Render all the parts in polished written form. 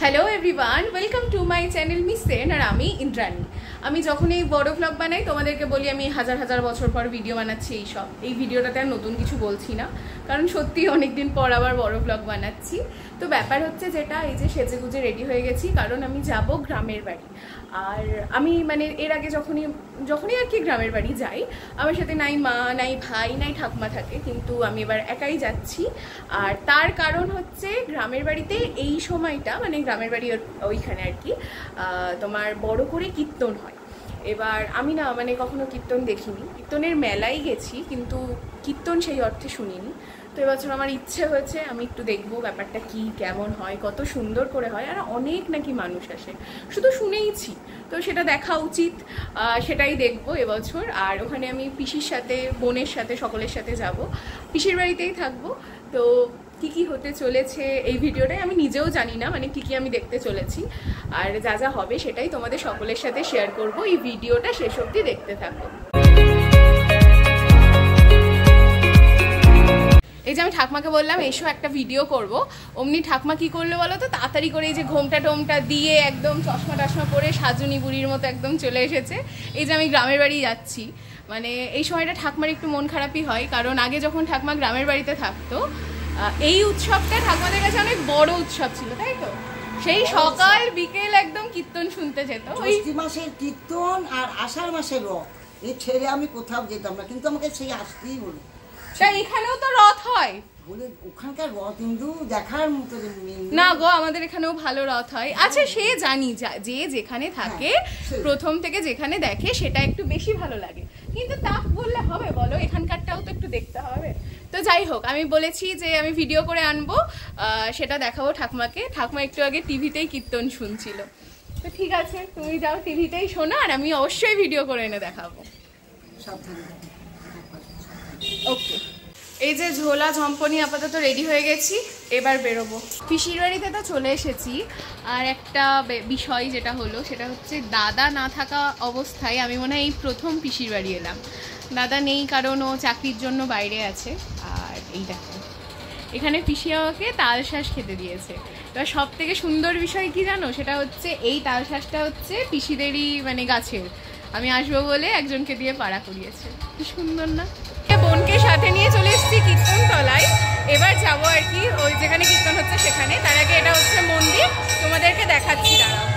Hello everyone welcome to my channel Miss Sen और आमी इंद्राणी। আমি যখনই বড় ব্লগ বানাই তোমাদেরকে বলি আমি হাজার হাজার বছর পর ভিডিও বানাচ্ছি। এই ভিডিওটাতে আর নতুন কিছু বলছি না, কারণ সত্যি অনেক দিন পর আবার বড় ব্লগ বানাচ্ছি। তো ব্যাপার হচ্ছে যেটা, এই যে সেজে গুজে রেডি হয়ে গেছি, কারণ আমি যাব গ্রামের বাড়ি। আর আমি মানে এর আগে যখনই আর কি গ্রামের বাড়ি যাই, আমার সাথে নাই মা নাই ভাই নাই ঠাকুমা থাকে, কিন্তু আমি এবার একাই যাচ্ছি। আর তার কারণ হচ্ছে গ্রামের বাড়িতে এই সময়টা, মানে গ্রামের বাড়ি ওইখানে আর কি তোমার বড় করে কীর্তন হয়। এবার আমি না মানে কখনো কীর্তন দেখিনি, কীর্তনের মেলায় গেছি কিন্তু কীর্তন সেই অর্থে শুনিনি। তো এবছর আমার ইচ্ছে হয়েছে আমি একটু দেখবো ব্যাপারটা কি কেমন হয়, কত সুন্দর করে হয়, আর অনেক নাকি মানুষ আসে, শুধু শুনেইছি, তো সেটা দেখা উচিত, সেটাই দেখবো এবছর। আর ওখানে আমি পিসির সাথে বোনের সাথে সকলের সাথে যাব, পিসির বাড়িতেই থাকবো। তো কি কি হতে চলেছে এই ভিডিওটাই আমি নিজেও জানি না, মানে কি কি আমি দেখতে চলেছি, আর যা যা হবে সেটাই তোমাদের সকলের সাথে শেয়ার করব। এই ভিডিওটা শেষ অবধি দেখতে থাকো। এই যে আমি ঠাকুমাকে বললাম এসো একটা ভিডিও করব, অমনি ঠাকুমা কি করলো বলো তো, তাড়াতাড়ি করে এই যে ঘোমটা টোমটা দিয়ে একদম চশমা টশমা পরে সাজুনি বুড়ির মতো একদম চলে এসেছে। এই যে আমি গ্রামের বাড়ি যাচ্ছি, মানে এই সময়টা ঠাকুমার একটু মন খারাপই হয়, কারণ আগে যখন ঠাকুমা গ্রামের বাড়িতে থাকতো এই উৎসবটা ঠাকুমাদের কাছে অনেক বড় উৎসব ছিল, তাই তো? সেই সকাল বিকেল একদম কীর্তন শুনতে যেত। জ্যৈষ্ঠ মাসের কীর্তন আর আষাঢ় মাসের রথ, এই ছেড়ে আমি কোথাও যেতাম না, কিন্তু আমাকে সেই আসতেই হলো। এখানেও তো রথ হয় বলে ওখানকার রথ কিন্তু দেখার মতো না গো, আমাদের এখানেও ভালো রথ হয়। আচ্ছা সে জানি, যে যেখানে থাকে প্রথম থেকে যেখানে দেখে সেটা একটু বেশি ভালো লাগে, কিন্তু তা বললে হবে বলো, এখানকারটাও তো একটু দেখতে হবে। তো যাই হোক, আমি বলেছি যে আমি ভিডিও করে আনবো, সেটা দেখাবো ঠাকুমাকে। ঠাকুমা একটু আগে টিভিতেই কীর্তন শুনছিল, তো ঠিক আছে তুমি যাও টিভিতেই শোনো, আর আমি অবশ্যই ভিডিও করে এনে দেখাবো। ওকে, এই যে ঝোলা ঝম্পনি আপাতত রেডি হয়ে গেছি, এবার বেরোবো। পিসির বাড়িতে তো চলে এসেছি, আর একটা বিষয় যেটা হলো সেটা হচ্ছে দাদা না থাকা অবস্থায় আমি মনে হয় এই প্রথম পিসির বাড়ি এলাম। দাদা নেই কারণ ও চাকরির জন্য বাইরে আছে। আর এই দেখো এখানে পিসি আমাকে তালশাঁস খেতে দিয়েছে। এবার সব থেকে সুন্দর বিষয় কি জানো, সেটা হচ্ছে এই তালশাঁসটা হচ্ছে পিসিদেরই মানে গাছের, আমি আসবো বলে একজনকে দিয়ে পাড়া করিয়েছে। কি সুন্দর না? বোনকে সাথে নিয়ে চলে এসেছি কীর্তন তলায়, এবার যাবো আর কি ওই যেখানে কীর্তন হচ্ছে সেখানে। তার আগে এটা হচ্ছে মন্দির, তোমাদেরকে দেখাচ্ছি, দাঁড়াও।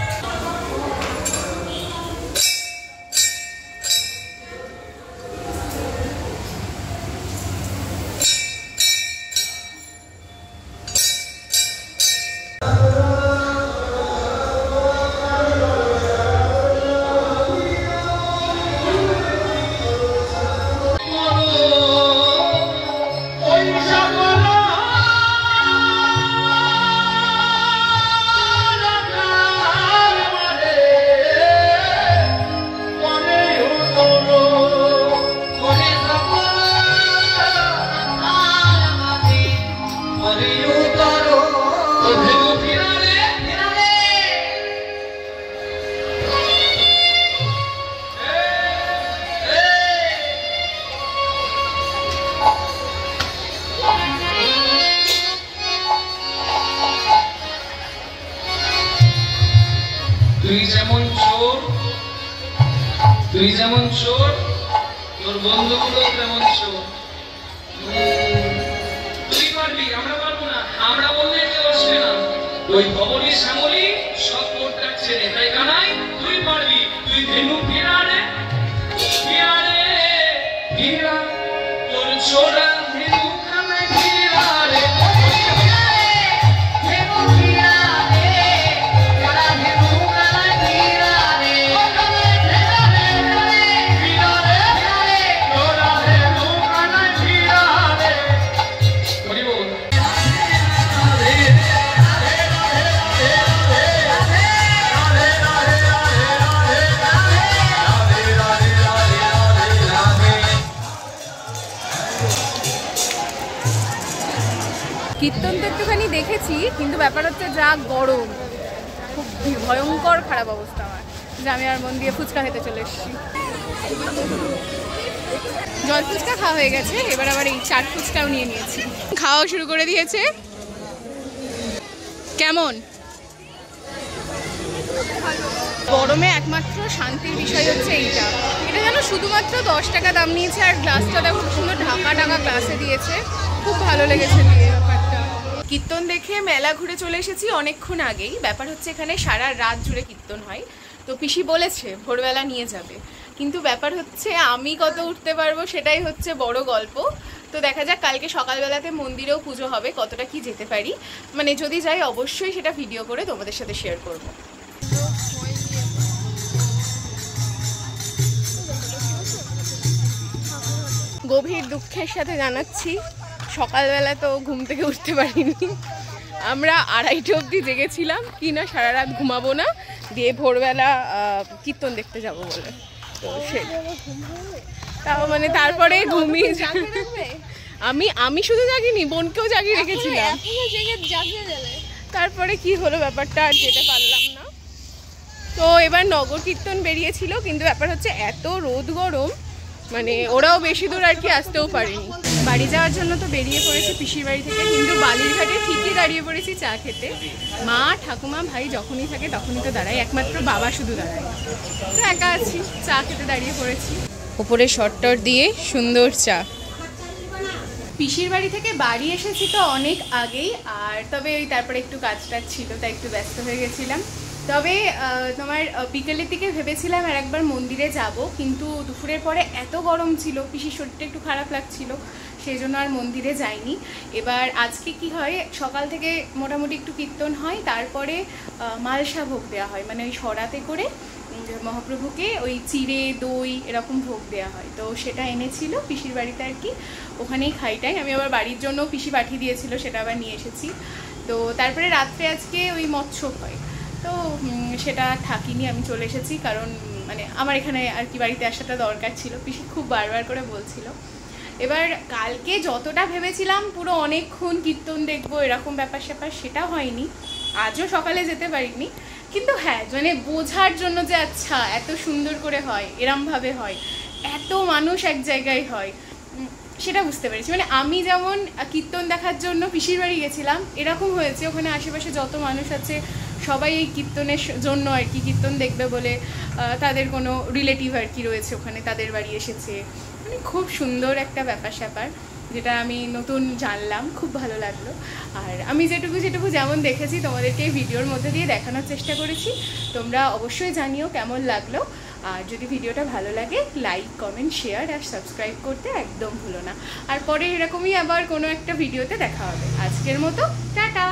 তুই যেমন চোর, তোর বন্ধুগুলো তেমন চোর। তুই পারবি, আমরা পারবো না, আমরা বললে কেউ আসবে না। ওই খবরই শ্যামলি সব মোটটা ছেড়ে, তাই কানাই তুই পারবি। তুই ধেনু ফিরারে ফিরারে ফিরা, তোর চোরা ধেনু কানাই ফিরারে কীর্তন তো একটুখানি দেখেছি, কিন্তু ব্যাপার হচ্ছে যা গরম, খুব ভয়ঙ্কর খারাপ অবস্থা আমার, যে আমি আর মন দিয়ে ফুচকা খেতে চলে এসেছি। জল ফুচকা খাওয়া হয়ে গেছে, এবার আবার এই চাট ফুচকাও নিয়ে নিয়েছি, খাওয়া শুরু করে দিয়েছে। কেমন গরমে একমাত্র শান্তির বিষয় হচ্ছে এইটা, এটা যেন শুধুমাত্র 10 টাকা দাম নিয়েছে, আর গ্লাসটা দেখো সুন্দর ঢাকা ঢাকা গ্লাসে দিয়েছে, খুব ভালো লেগেছে দিয়ে ব্যাপারটা। কীর্তন দেখে মেলা ঘুরে চলে এসেছি অনেকক্ষণ আগেই। ব্যাপার হচ্ছে এখানে সারা রাত জুড়ে কীর্তন হয়, তো পিসি বলেছে ভোরবেলা নিয়ে যাবে, কিন্তু ব্যাপার হচ্ছে আমি কত উঠতে পারবো সেটাই হচ্ছে বড় গল্প। তো দেখা যাক, কালকে সকালবেলাতে মন্দিরেও পুজো হবে, কতটা কি যেতে পারি, মানে যদি যাই অবশ্যই সেটা ভিডিও করে তোমাদের সাথে শেয়ার করব। গভীর দুঃখের সাথে জানাচ্ছি সকালবেলা তো ঘুম থেকে উঠতে পারিনি, আমরা 2:30 অবধি জেগেছিলাম কি না সারা রাত ঘুমাবো না, দিয়ে ভোরবেলা কীর্তন দেখতে যাব বলে। তো তাও মানে তারপরে ঘুমিয়ে আমি শুধু জাগিনি, বোনকেও জাগিয়ে রেখেছিলাম, তারপরে কি হলো ব্যাপারটা আর যেতে পারলাম না। তো এবার নগর কীর্তন বেরিয়েছিল, কিন্তু ব্যাপার হচ্ছে এত রোদ গরম, মানে ওরাও বেশি দূর আর কি আসতেও পারেনি। বাড়ি যাওয়ার জন্য তো বেরিয়ে পড়েছে পিসির বাড়ি থেকে, কিন্তু বালিরঘাটে ঠিকই দাঁড়িয়ে পড়েছি চা খেতে। মা ঠাকুমা ভাই যখনই থাকে তখনই তো দাঁড়ায়, একমাত্র বাবা শুধু দাঁড়ায়, তো একা আছি, চা খেতে দাঁড়িয়ে পড়েছি। ওপরে শর্টটর দিয়ে সুন্দর চা। পিসির বাড়ি থেকে বাড়ি এসেছি তো অনেক আগেই, আর তবে ওই তারপরে একটু কাজ টাজ ছিল তাই একটু ব্যস্ত হয়ে গেছিলাম। তবে তোমার বিকেলের দিকে ভেবেছিলাম আর একবার মন্দিরে যাব, কিন্তু দুপুরের পরে এত গরম ছিল, পিসির শরীরটা একটু খারাপ লাগছিল, সেই জন্য আর মন্দিরে যাইনি। এবার আজকে কি হয়, সকাল থেকে মোটামুটি একটু কীর্তন হয়, তারপরে মালসা ভোগ দেওয়া হয়, মানে ওই সরাতে করে মহাপ্রভুকে ওই চিড়ে দই এরকম ভোগ দেওয়া হয়, তো সেটা এনেছিল পিসির বাড়িতে আর কি, ওখানেই খাইটাই। আমি আবার বাড়ির জন্য পিসি পাঠিয়ে দিয়েছিল, সেটা আবার নিয়ে এসেছি। তো তারপরে রাত্রে আজকে ওই মৎস্য হয়, তো সেটা থাকিনি, আমি চলে এসেছি, কারণ মানে আমার এখানে আর কি বাড়িতে আসাটা দরকার ছিল, পিসি খুব বারবার করে বলছিল। এবার কালকে যতটা ভেবেছিলাম পুরো অনেকক্ষণ কীর্তন দেখবো এরকম ব্যাপার স্যাপার, সেটা হয়নি। আজও সকালে যেতে পারিনি, কিন্তু হ্যাঁ মানে বোঝার জন্য যে আচ্ছা এত সুন্দর করে হয়, এরমভাবে হয়, এত মানুষ এক জায়গায় হয়, সেটা বুঝতে পেরেছি। মানে আমি যেমন কীর্তন দেখার জন্য পিসির বাড়ি গেছিলাম, এরকম হয়েছে ওখানে আশেপাশে যত মানুষ আছে সবাই এই কীর্তনের জন্য আর কি, কীর্তন দেখবে বলে তাদের কোনো রিলেটিভ আর কি রয়েছে ওখানে, তাদের বাড়ি এসেছে, মানে খুব সুন্দর একটা ব্যাপার স্যাপার, যেটা আমি নতুন জানলাম, খুব ভালো লাগলো। আর আমি যেটুকু যেমন দেখেছি তোমাদেরকে এই ভিডিওর মধ্যে দিয়ে দেখানোর চেষ্টা করেছি, তোমরা অবশ্যই জানিও কেমন লাগলো। আর যদি ভিডিওটা ভালো লাগে লাইক কমেন্ট শেয়ার আর সাবস্ক্রাইব করতে একদম ভুলো না। আর পরে এরকমই আবার কোনো একটা ভিডিওতে দেখা হবে। আজকের মতো টাটা।